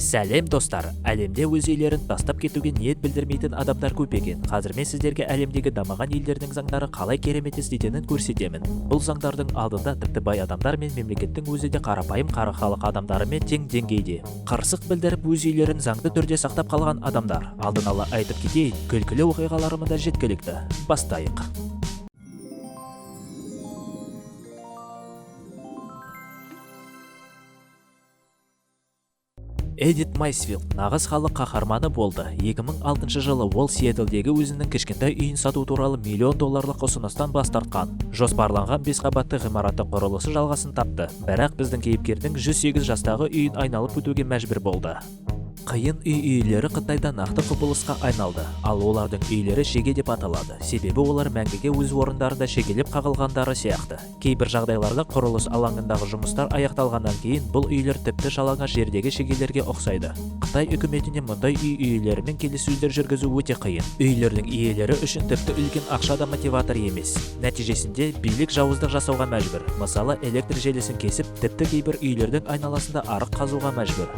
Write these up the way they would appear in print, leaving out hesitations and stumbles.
Сәлем достар, әлемде өз үйлерін тастап кетуге ниет білдірмейтін адамдар көп екен. Қазір мен сіздерге әлемдегі дамыған елдердің заңдары қалай керемет істейтінін көрсетемін. Бұл заңдардың алдында тіпті бай адамдар мен мемлекеттің өзі де қарапайым қара халық адамдарымен тең деңгейде. Қырсық білдіріп өз үйлерін заңды түрде сақтап қалған адамдар. Алдын ала айтып кетейін, күлкілі оқиғаларымы да жеткілікті. Бастайық. Эдит Майсфилд нағыз халық қаһарманы болды. 2006 жылы ол Сиэтлдегі өзінің кішкентай үйін сату туралы $1 миллион ұсыныстан бас тартқан. Жоспарланған 5 қабатты ғимараттың құрылысы жалғасын тапты, бірақ біздің кейіпкердің 108 жастағы үйін айналып өтуге мәжбүр болды. Қиын үйлері Қытайда нақты құбылысқа айналды, ал олардың үйлері шеге деп аталады. Себебі олар мәңгіге өз орындарында шегелеп қағылғандары сияқты. Кейбір жағдайларда құрылыс алаңындағы жұмыстар аяқталғаннан кейін бұл үйлер тіпті жалаңаш жердегі шегелерге ұқсайды. Қытай үкіметіне мұндай үйлермен келіссөздер жүргізу өте қиын. Үйлердің иелері үшін тіпті үлкен ақша да мотиватор емес. Нәтижесінде билік жауыздық жасауға мәжбүр. Мысалы, электр желісін кесіп, тіпті кейбір үйлердің айналасында арық қазуға мәжбүр.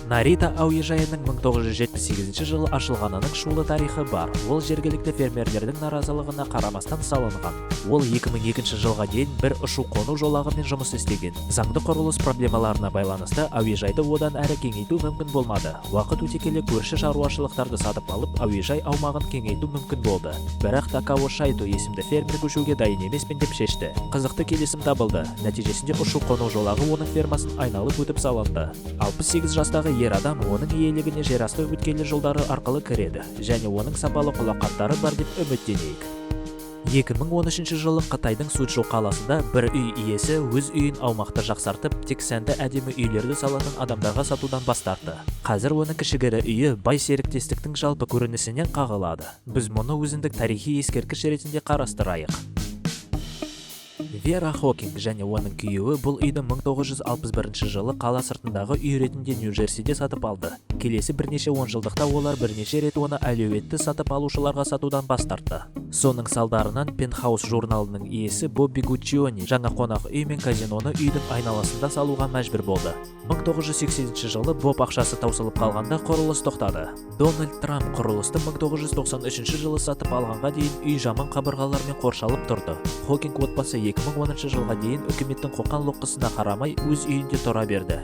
Нарита әуежайының 1978 жылы ашылғанының шулы тарихы бар. Ол жергілікті фермерлердің наразылығына қарамастан салынған. Ол 2002 жылға дейін бір ұшу-қону жолағымен жұмыс істеген. Заңды құрылыс проблемаларына байланысты әуежайды одан әрі кеңейту мүмкін болмады. Уақыт өте келе көрші шаруашылықтарды сатып алып, әуежай аумағын кеңейту мүмкін болды. Бірақ Такао Шайто есімді фермер көшуге дайын емеспін деп шешті. Қызықты келісім табылды. Нәтижесінде ұшу-қону жолағы оның фермасын айналып өтіп салынды. 68 жастағы ер адам оның иелігіне жерасты өткелі жолдары арқылы кіреді, және оның сапалы құлаққаптары бар деп үміттенейік. 2013 жылы Қытайдың Суджоу қаласында бір үй иесі өз үйін аумақты жақсартып, тек сәнді әдемі үйлерді салатын адамдарға сатудан бас тартты. Қазір оның кішігірі үйі бай серіктестіктің жалпы көрінісінен қағылады. Біз мұны өзіндік тарихи ескерткіш ретінде қарастырайық. Вера Хокинг және оның күйеуі бұл үйді 1961 жылы қала сыртындағы үй ретінде Нью-Джерсиде сатып алды. Келесі бірнеше 10 жылдықта олар бірнеше рет оны әлеуетті сатып алушыларға сатудан бас тартты. Соның салдарынан Пентхаус журналының иесі Бобби Гуччиони жаңа қонақ үй мен казиноны үйдің айналасында салуға мәжбүр болды. 1980 жылы Боб ақшасы таусылып қалғанда құрылыс тоқтады. Дональд Трамп құрылысты 1993 жылы сатып алғанға дейін үй жаман қабырғалармен қоршалып тұрды. Хокинг отбасы 2010 жылға дейін үкіметтің қоқан-лоққысына қарамай өз үйінде тұра берді.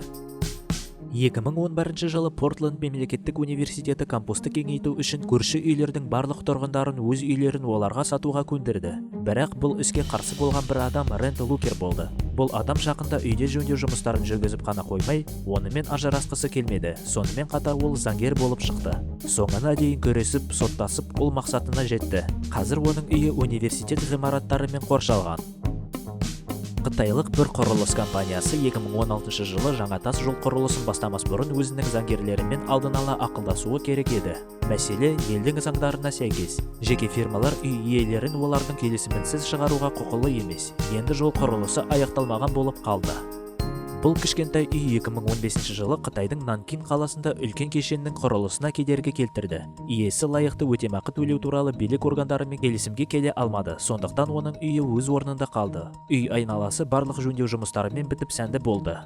2011 жылы Портленд мемлекеттік университеті кампусты кеңейту үшін көрші үйлердің барлық тұрғындарын өз үйлерін оларға сатуға көндірді. Бірақ бұл іске қарсы болған бір адам Рэнд Лукер болды. Бұл адам жақында үйде жөндеу жұмыстарын жүргізіп қана қоймай, онымен ажырасқысы келмеді. Сонымен қатар ол заңгер болып шықты. Соңына дейін күресіп, соттасып, ол мақсатына жетті. Қазір оның үйі университет ғимараттарымен қоршалған. Қытайлық бір құрылыс компаниясы 2016 жылы жаңа тас жол құрылысын бастамас бұрын өзінің заңгерлерімен алдын ала ақылдасуы керек еді. Мәселе елдің заңдарына сәйкес. Жеке фирмалар үй иелерін олардың келісімінсіз шығаруға құқылы емес. Енді жол құрылысы аяқталмаған болып қалды. Бұл кішкентай үй 2015 жылы Қытайдың Нанкин қаласында үлкен кешеннің құрылысына кедергі келтірді. Иесі лайықты өтемақы төлеу туралы билік органдарымен келісімге келе алмады. Сондықтан оның үйі өз орнында қалды. Үй айналасы барлық жөндеу жұмыстарымен бітіп сәнді болды.